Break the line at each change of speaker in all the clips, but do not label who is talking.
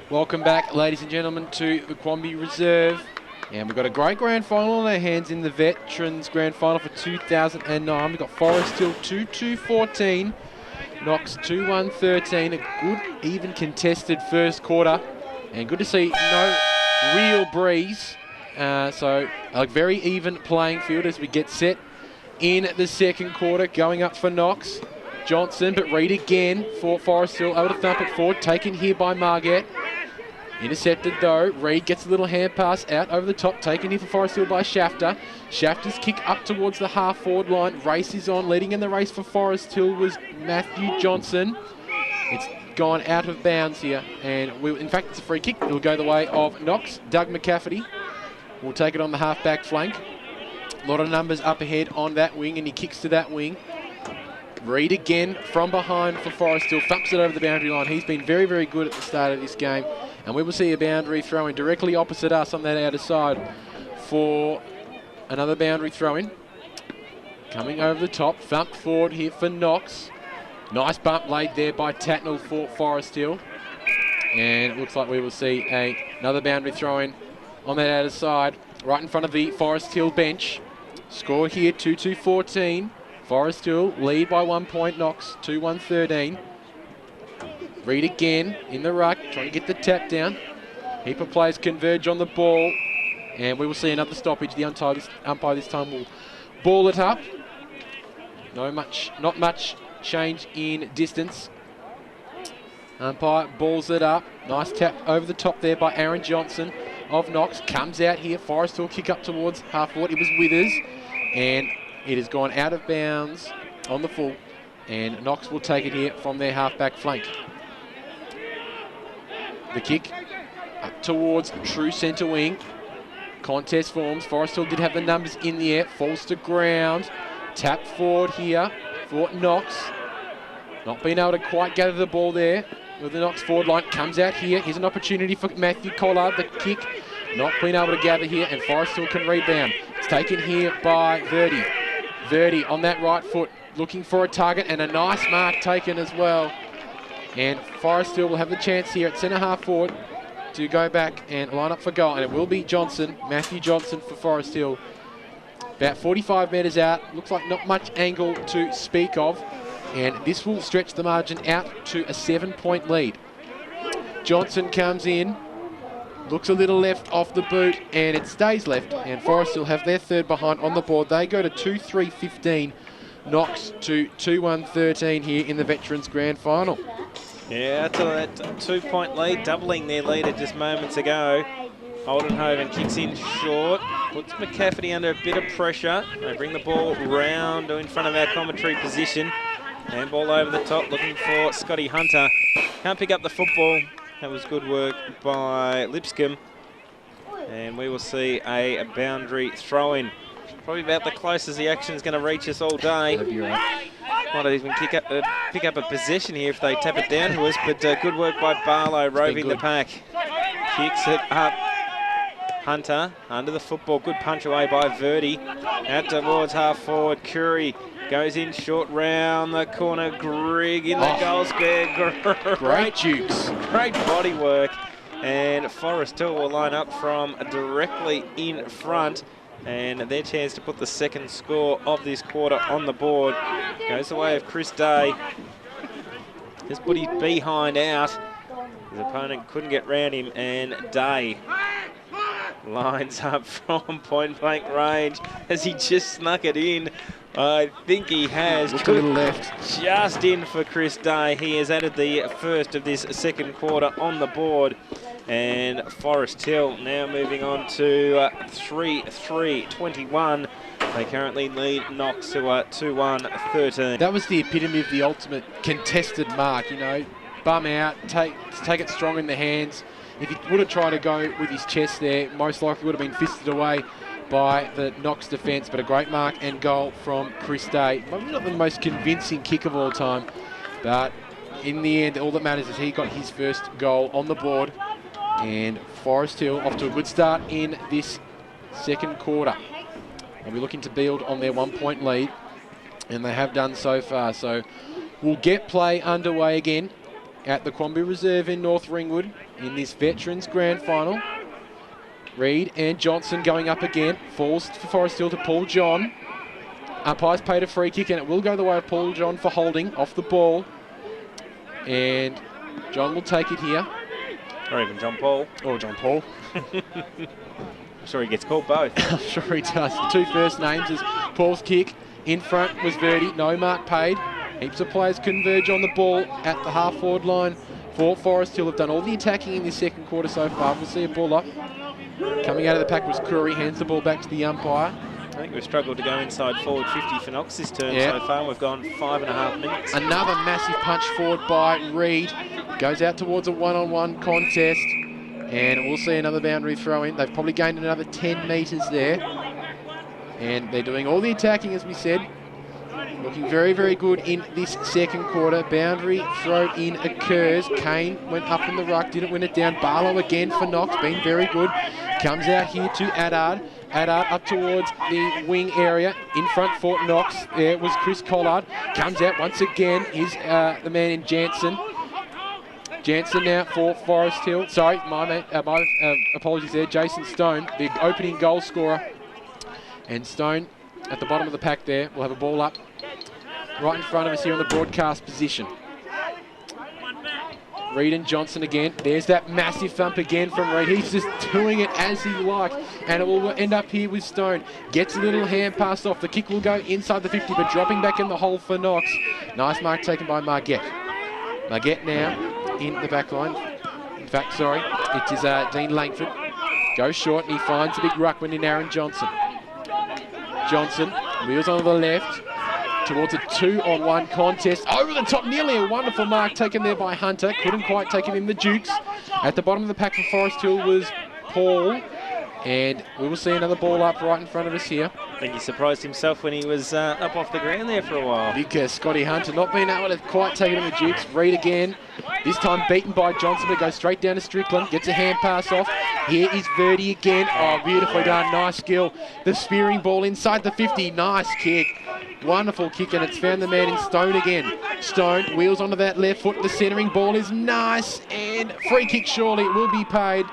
Welcome back, ladies and gentlemen, to the Quamby Reserve. And we've got a great grand final on our hands in the Veterans Grand Final for 2009. We've got Forest Hill 2-2-14, Knox 2-1-13. A good, even contested first quarter. And good to see no real breeze. So a very even playing field as we get set in the second quarter. Going up for Knox. Johnson, but Reid again for Forest Hill. Able to thump it forward. Taken here by Margate. Intercepted though. Reid gets a little hand pass out over the top. Taken here for Forest Hill by Shafter. Shafter's kick up towards the half-forward line. Race is on. Leading in the race for Forest Hill was Matthew Johnson. It's gone out of bounds here. And in fact, it's a free kick. It'll go the way of Knox. Doug McCafferty will take it on the half-back flank. A lot of numbers up ahead on that wing, and he kicks to that wing. Reid again from behind for Forest Hill. Thumps it over the boundary line. He's been very, very good at the start of this game. And we will see a boundary throw-in directly opposite us on that outer side for another boundary throw-in. Coming over the top, thumped forward here for Knox. Nice bump laid there by Tatnell for Forest Hill. And it looks like we will see another boundary throw-in on that outer side, right in front of the Forest Hill bench. Score here, 2-2-14. Forest Hill lead by 1 point, Knox 2-1-13. Reid again in the ruck, trying to get the tap down. Heap of players converge on the ball, and we will see another stoppage. The umpire this time will ball it up. Not much change in distance. Umpire balls it up. Nice tap over the top there by Aaron Johnson of Knox. Comes out here. Forest Hill kick up towards half-forward. It was Withers, and it has gone out of bounds on the full, and Knox will take it here from their half-back flank. The kick up towards true centre wing. Contest forms. Forest Hill did have the numbers in the air. Falls to ground. Tap forward here for Knox. Not being able to quite gather the ball there with the Knox forward line. Comes out here. Here's an opportunity for Matthew Collard. The kick not being able to gather here, and Forest Hill can rebound. It's taken here by Verdi. Verdi on that right foot, looking for a target, and a nice mark taken as well. And Forest Hill will have the chance here at centre half forward to go back and line up for goal. And it will be Johnson, Matthew Johnson for Forest Hill. About 45 metres out. Looks like not much angle to speak of. And this will stretch the margin out to a 7-point lead. Johnson comes in. Looks a little left off the boot, and it stays left. And Forest Hill have their third behind on the board. They go to 2-3-15. Knox to 2-1-13 here in the Veterans Grand Final.
Yeah, to that 2-point lead, doubling their lead at just moments ago. Oldenhoven kicks in short, puts McCafferty under a bit of pressure. They bring the ball round in front of our commentary position. Handball over the top, looking for Scotty Hunter. Can't pick up the football. That was good work by Lipscomb. And we will see a boundary throw-in. Probably about the closest the action is going to reach us all day. Might even pick up a possession here if they tap it down to us, but good work by Barlow, roving the pack. Kicks it up. Hunter under the football. Good punch away by Verdi. Out towards half forward. Curry goes in short round the corner. Grigg in the goal square.
Great jukes.
Great body work. And Forest Hill will line up from directly in front. And their chance to put the second score of this quarter on the board goes the way of Chris Day. Just put his behind out. His opponent couldn't get round him, and Day lines up from point-blank range as he just snuck it in. I think he has.
Look a little left.
Just in for Chris Day. He has added the first of this second quarter on the board. And Forest Hill now moving on to 3-3-21. They currently lead Knox to 2-1-13.
That was the epitome of the ultimate contested mark, you know. Bum out, take it strong in the hands. If he would have tried to go with his chest there, most likely would have been fisted away by the Knox defence, but a great mark and goal from Chris Day. Maybe not the most convincing kick of all time, but in the end, all that matters is he got his first goal on the board. And Forest Hill off to a good start in this second quarter. They'll be looking to build on their 1-point lead, and they have done so far. So we'll get play underway again at the Quamby Reserve in North Ringwood in this Veterans Grand Final. Reid and Johnson going up again. Falls for Forest Hill to Paul John. Umpire's paid a free kick, and it will go the way of Paul John for holding off the ball. And John will take it here.
Or even John Paul.
Or John Paul.
I'm sure he gets called both.
I'm sure he does. The two first names is Paul's kick. In front was Verdi. No mark paid. Heaps of players converge on the ball at the half-forward line for Forest Hill. Have done all the attacking in this second quarter so far. We'll see a ball up. Coming out of the pack was Curry. Hands the ball back to the umpire.
I think we've struggled to go inside forward 50 for Knox this term so far. We've gone 5.5 minutes.
Another massive punch forward by Reid. Goes out towards a one-on-one contest. And we'll see another boundary throw in. They've probably gained another 10 metres there. And they're doing all the attacking, as we said. Looking very, very good in this second quarter. Boundary throw in occurs. Kane went up in the ruck, didn't win it down. Barlow again for Knox, been very good. Comes out here to Addard. Addard up towards the wing area. In front for Knox, there was Chris Collard. Comes out once again, is the man in Jansen. Jansen now for Forest Hill. Sorry, my apologies there. Jason Stone, the opening goal scorer. And Stone at the bottom of the pack there will have a ball up right in front of us here on the broadcast position. Reid and Johnson again. There's that massive thump again from Reid. He's just doing it as he likes. And it will end up here with Stone. Gets a little hand pass off. The kick will go inside the 50, but dropping back in the hole for Knox. Nice mark taken by Margette. Margette now in the back line. In fact, sorry, it is Dean Langford. Goes short and he finds a big ruckman in Aaron Johnson. Johnson wheels on the left towards a 2-on-1 contest. Over the top, nearly a wonderful mark taken there by Hunter. Couldn't quite take it in the Dukes. At the bottom of the pack for Forest Hill was Paul. And we will see another ball up right in front of us here.
I think he surprised himself when he was up off the ground there for a while.
Big Scotty Hunter not being able to quite take it in the Dukes. Reid again. This time beaten by Johnson, but goes straight down to Strickland. Gets a hand pass off. Here is Verdi again. Oh, beautifully done. Nice skill. The spearing ball inside the 50. Nice kick. Wonderful kick, and it's found the man in Stone again. Stone wheels onto that left foot. The centering ball is nice, and free kick surely it will be paid.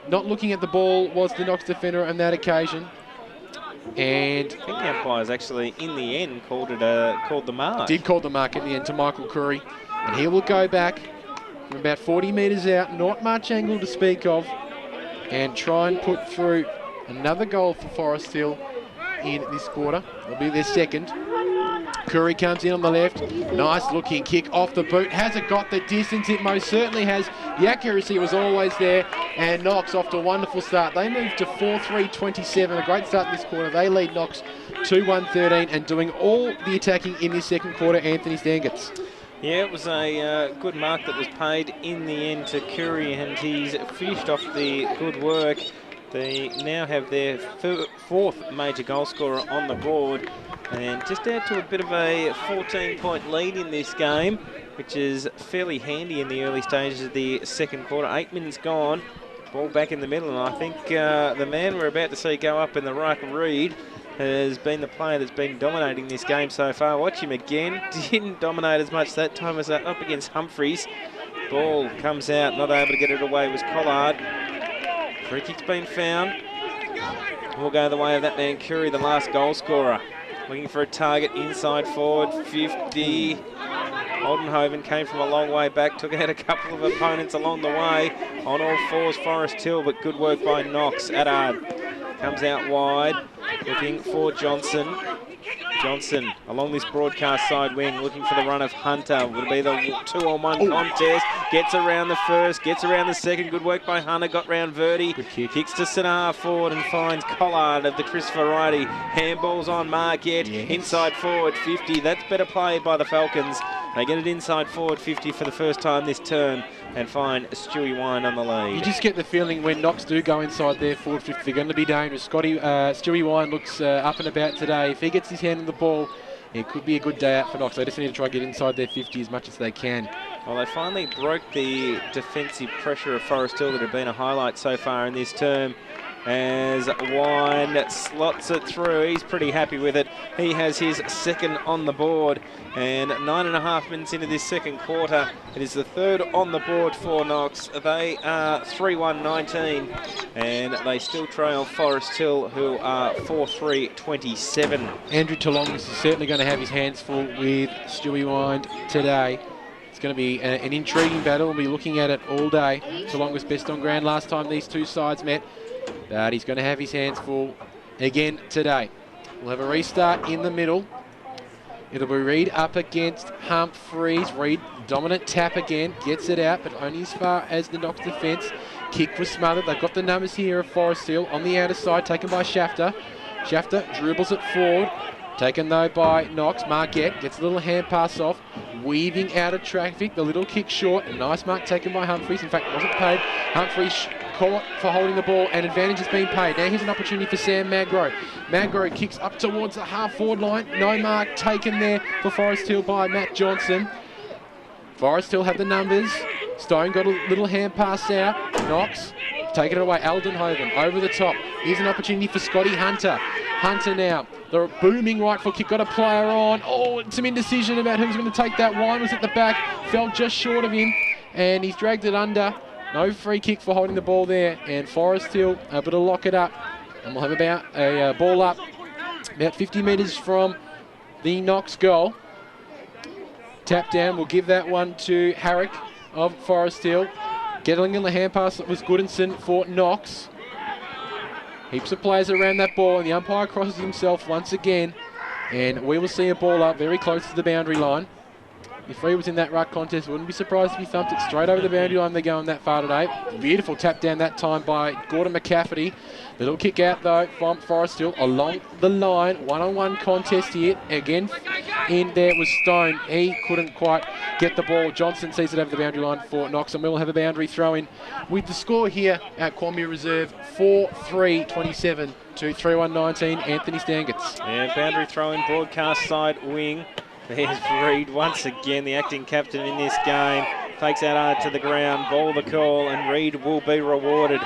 Not looking at the ball was the Knox defender on that occasion. And
I think the umpires actually, in the end, called the mark.
Did call the mark in the end to Michael Curry. And he will go back from about 40 metres out, not much angle to speak of, and try and put through another goal for Forest Hill in this quarter. It'll be their second. Curry comes in on the left. Nice looking kick off the boot. Has it got the distance? It most certainly has. The accuracy was always there. And Knox off to a wonderful start. They moved to 4-3-27. A great start in this quarter. They lead Knox 2-1-13 and doing all the attacking in this second quarter, Anthony Stangetz.
Yeah, it was a good mark that was paid in the end to Curry, and he's finished off the good work. They now have their fourth major goal scorer on the board, and just out to a bit of a 14-point lead in this game, which is fairly handy in the early stages of the second quarter. 8 minutes gone, ball back in the middle, and I think the man we're about to see go up in the ruck, Reid, has been the player that's been dominating this game so far. Watch him again. Didn't dominate as much that time as up against Humphreys. Ball comes out, not able to get it away was Collard. Free kick's been found. We'll go the way of that man Curry, the last goal scorer. Looking for a target inside forward, 50. Oldenhoven came from a long way back, took out a couple of opponents along the way. On all fours, Forest Hill, but good work by Knox. Addard comes out wide, looking for Johnson. Johnson along this broadcast side wing, looking for the run of Hunter. Will be the 2-on-1 contest. Gets around the first, gets around the second. Good work by Hunter, got round Verdi.
Kick.
Kicks to Sinar forward and finds Collard of the Chris variety. Handballs on Margette,
yes.
Inside forward 50. That's better play by the Falcons. They get it inside forward 50 for the first time this term and find Stewie Wine on the lead.
You just get the feeling when Knox do go inside there forward 50, they're going to be dangerous. Stewie Wine looks up and about today. If he gets his hand on the ball, it could be a good day out for Knox. They just need to try and get inside their 50 as much as they can.
Well, they finally broke the defensive pressure of Forest Hill that had been a highlight so far in this term. as Wine slots it through. He's pretty happy with it. He has his second on the board, and 9.5 minutes into this second quarter, it is the third on the board for Knox. They are 3-1-19, and they still trail Forest Hill, who are 4-3-27.
Andrew Talongas is certainly going to have his hands full with Stewie Wine today. It's going to be an intriguing battle. We'll be looking at it all day. Talongas best on ground last time these two sides met. But he's going to have his hands full again today. We'll have a restart in the middle. It'll be Reid up against Humphreys. Reid, dominant tap again, gets it out, but only as far as the Knox defence. Kick was smothered. They've got the numbers here of Forest Hill on the outer side, taken by Shafter. Shafter dribbles it forward. Taken though by Knox. Marquette gets a little hand pass off, weaving out of traffic. The little kick short. A nice mark taken by Humphreys. In fact, wasn't paid. Humphreys caught for holding the ball, and advantage has been paid. Now here's an opportunity for Sam Magro. Magro kicks up towards the half-forward line. No mark taken there for Forest Hill by Matt Johnson. Forest Hill have the numbers. Stone got a little hand pass out. Knox taking it away. Aldenhoven over the top. Here's an opportunity for Scotty Hunter. Hunter now. The booming right foot kick, got a player on. Oh, some indecision about who's going to take that. Wine was at the back, fell just short of him, and he's dragged it under. No free kick for holding the ball there, and Forest Hill able to lock it up. And we'll have about a ball up about 50 metres from the Knox goal. Tap down, we'll give that one to Harrick of Forest Hill. Getting in the hand pass, that was Goodinson for Knox. Heaps of players around that ball, and the umpire crosses himself once again, and we will see a ball up very close to the boundary line. If Reid was in that ruck contest, wouldn't be surprised if he thumped it straight over the boundary line. They're going that far today. Beautiful tap down that time by Gordon McCafferty. Little kick out though from Forest Hill along the line. One-on-one contest here. Again, in there was Stone. He couldn't quite get the ball. Johnson sees it over the boundary line for Knox, and we'll have a boundary throw in with the score here at Quambia Reserve 4-3-27 to 3-1-19. Anthony Stangetz.
Yeah, boundary throw in, broadcast side wing. There's Reid once again, the acting captain in this game. Takes out hard to the ground, ball the call, and Reid will be rewarded.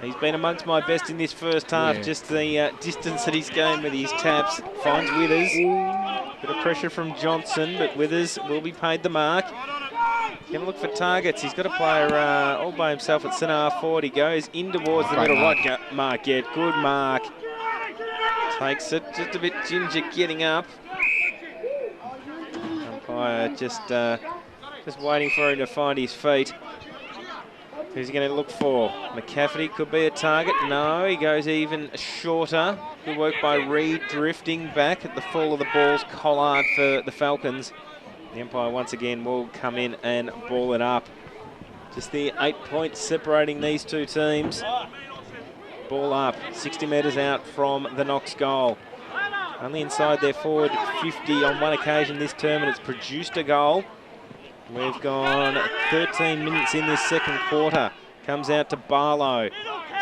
He's been amongst my best in this first half, just the distance that he's going with his taps. Finds Withers. Bit of pressure from Johnson, but Withers will be paid the mark. Going to look for targets. He's got a player all by himself at centre half forward. He goes in towards the middle right. Mark, yeah, good mark. Takes it, just a bit ginger getting up. Umpire just waiting for him to find his feet. Who's he going to look for? McCafferty could be a target. No, he goes even shorter. Good work by Reid, drifting back at the fall of the balls. Collard for the Falcons. The umpire once again will come in and ball it up. Just the 8 points separating these two teams. Ball up, 60 metres out from the Knox goal. Only inside their forward 50 on one occasion this term, and it's produced a goal. We've gone 13 minutes in this second quarter. Comes out to Barlow.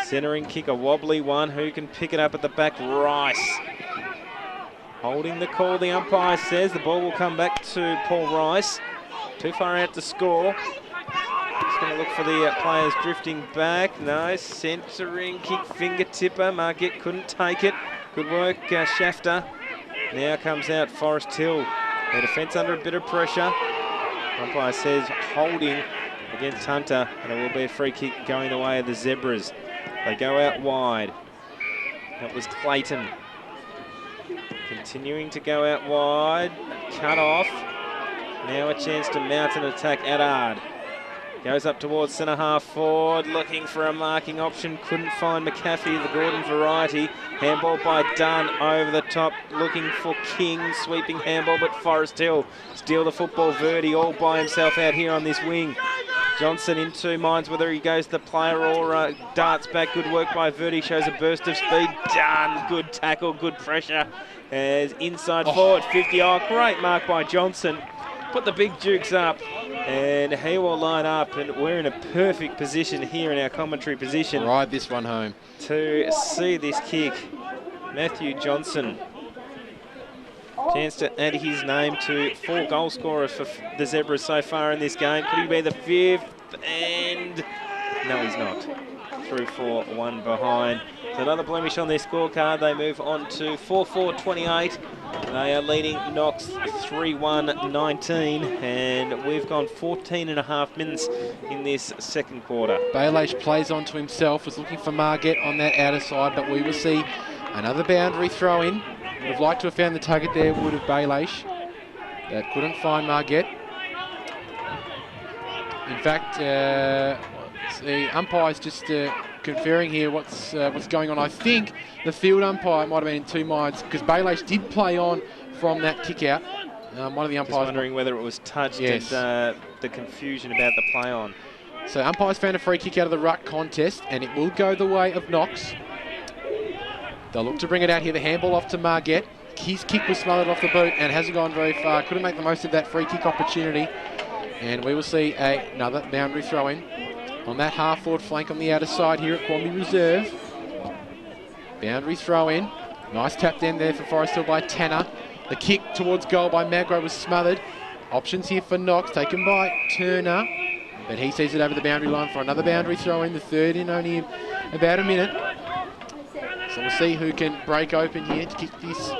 Centering kick, a wobbly one. Who can pick it up at the back? Rice. Holding the call, the umpire says. The ball will come back to Paul Rice. Too far out to score. Just going to look for the players drifting back. No, centering kick, finger tipper. Marquette couldn't take it. Good work, Shafter. Now comes out Forest Hill. Their defence under a bit of pressure. Umpire says holding against Hunter, and it will be a free kick going the way of the Zebras. They go out wide. That was Clayton. Continuing to go out wide. Cut off. Now a chance to mount an attack. Adard goes up towards centre half forward, looking for a marking option. Couldn't find McCaffrey, the Gordon variety. Handball by Dunn over the top, looking for King. Sweeping handball, but Forest Hill steal the football. Verdi all by himself out here on this wing. Johnson in two minds whether he goes to the player or darts back. Good work by Verdi, shows a burst of speed. Dunn, good tackle, good pressure. As inside forward, 50. Oh, great mark by Johnson. Put the big jukes up, and he will line up, and we're in a perfect position here in our commentary position.
Ride this one home.
To see this kick. Matthew Johnson. Chance to add his name to 4 goal scorers for the Zebras so far in this game. Could he be the 5th? And no, he's not. through for 1 behind. So another blemish on their scorecard. They move on to 4-4-28. They are leading Knox 3-1-19, and we've gone 14 and a half minutes in this second quarter.
Baelish plays on to himself, was looking for Margett on that outer side, but we will see another boundary throw in. Would have liked to have found the target there, would have Baelish. That couldn't find Margett. In fact, the umpire's just conferring here what's going on. I think the field umpire might have been in two minds, because Baelish did play on from that kick out. One of the umpires...
Just wondering whether it was touched.
Yes.
And the confusion about the play on.
So umpires found a free kick out of the ruck contest, and it will go the way of Knox. They'll look to bring it out here. The handball off to Margett. His kick was smothered off the boot and hasn't gone very far. Couldn't make the most of that free kick opportunity. And we will see another boundary throw in on that half-forward flank on the outer side here at Quamby Reserve. Boundary throw in. Nice tap down there for Forest Hill by Tanner. The kick towards goal by Magro was smothered. Options here for Knox, taken by Turner. But he sees it over the boundary line for another boundary throw in, the third in only about a minute. So we'll see who can break open here to kick this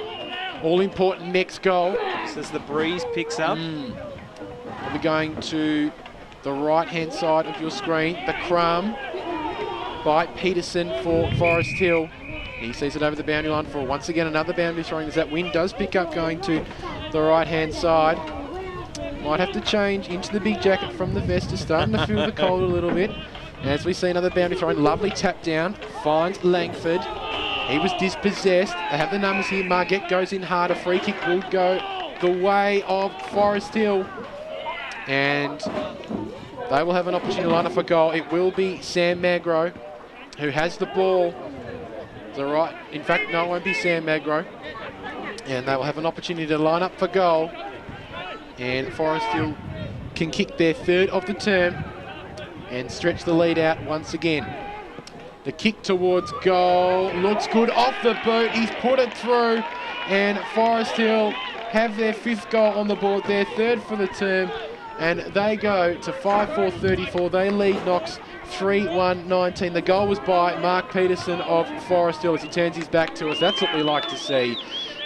all-important next goal.
Just as the breeze picks up.
We'll be going to the right-hand side of your screen. The crumb by Peterson for Forest Hill. He sees it over the boundary line for once again another boundary throwing as that wind does pick up going to the right-hand side. Might have to change into the big jacket from the vest, is starting to feel the cold a little bit. As we see another boundary throwing, lovely tap down, finds Langford. He was dispossessed. They have the numbers here. Margett goes in hard. A free kick will go the way of Forest Hill. And they will have an opportunity to line up for goal. It will be Sam Magro who has the ball. In fact, no, it won't be Sam Magro. And they will have an opportunity to line up for goal. And Forest Hill can kick their third of the term and stretch the lead out once again. The kick towards goal looks good off the boot. He's put it through, and Forest Hill have their fifth goal on the board, their third for the term, and they go to 5-4-34. They lead Knox 3-1-19. The goal was by Mark Peterson of Forest Hill as he turns his back to us. That's what we like to see.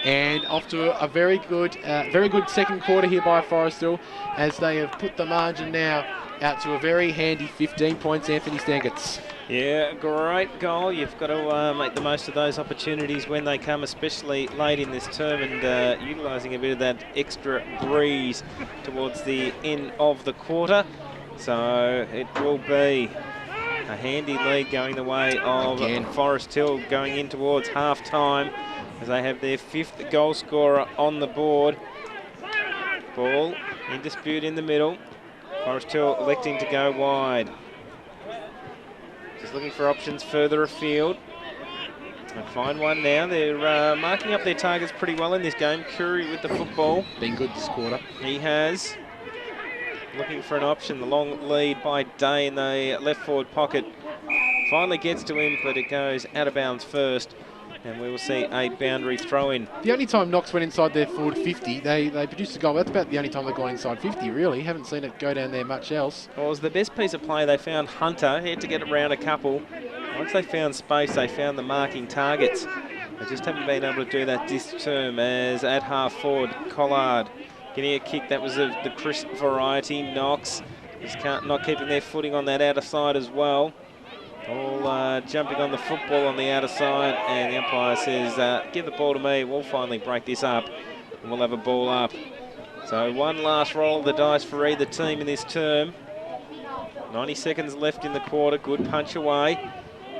And off to a very good second quarter here by Forest Hill, as they have put the margin now out to a very handy 15 points, Anthony Stangerts.
Yeah, great goal. You've got to make the most of those opportunities when they come, especially late in this term, and utilising a bit of that extra breeze towards the end of the quarter. So it will be a handy lead going the way of Forest Hill going in towards half-time, as they have their fifth goal scorer on the board. Ball in dispute in the middle. Forest Hill electing to go wide. Just looking for options further afield. And find one now. They're marking up their targets pretty well in this game. Curry with the football.
Been good this quarter.
He has. Looking for an option. The long lead by Day in the left forward pocket. Finally gets to him, but it goes out of bounds first. And we will see a boundary throw in.
The only time Knox went inside their forward 50, they produced a goal. That's about the only time they've gone inside 50, really. Haven't seen it go down there much else.
Well, it was the best piece of play. They found Hunter. He had to get around a couple. Once they found space, they found the marking targets. They just haven't been able to do that this term, as at half forward, Collard getting a kick. That was of the crisp variety. Knox just not keeping their footing on that outer side as well. All jumping on the football on the outer side, and the umpire says, give the ball to me, we'll finally break this up, and we'll have a ball up. So one last roll of the dice for either team in this term. 90 seconds left in the quarter, good punch away.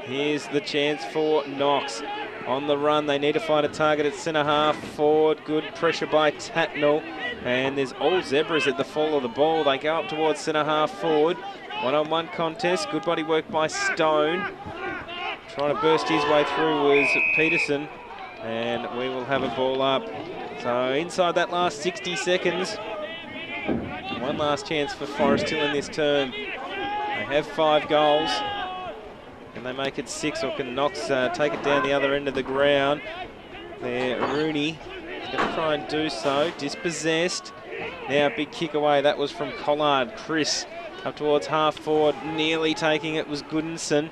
Here's the chance for Knox. On the run, they need to find a target at centre half forward. Good pressure by Tatnall, and there's all zebras at the fall of the ball. They go up towards centre half forward. One-on-one contest, good body work by Stone. Trying to burst his way through was Peterson, and we will have a ball up. So inside that last 60 seconds, one last chance for Forest Hill in this term. They have 5 goals. Can they make it 6, or can Knox take it down the other end of the ground? There, Rooney is going to try and do so. Dispossessed. Now big kick away. That was from Collard. Chris up towards half forward, nearly taking it was Goodinson.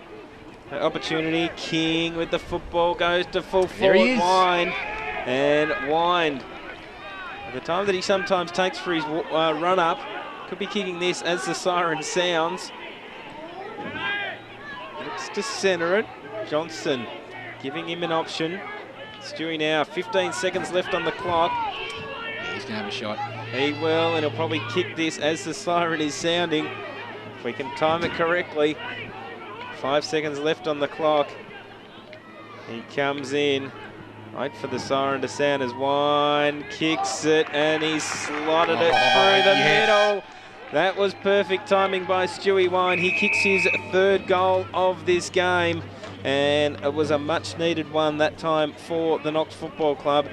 Opportunity. King with the football goes to full
There he
forward.
is.
Wind. And Wind. At the time that he sometimes takes for his run up, could be kicking this as the siren sounds. Looks to centre it. Johnson giving him an option. Stewie now, 15 seconds left on the clock.
Yeah, he's going to have a shot.
He will, and he'll probably kick this as the siren is sounding. If we can time it correctly. 5 seconds left on the clock. He comes in. Wait for the siren to sound as Wine kicks it, and he slotted it through the middle. That was perfect timing by Stewie Wine. He kicks his third goal of this game, and it was a much needed one that time for the Knox Football Club.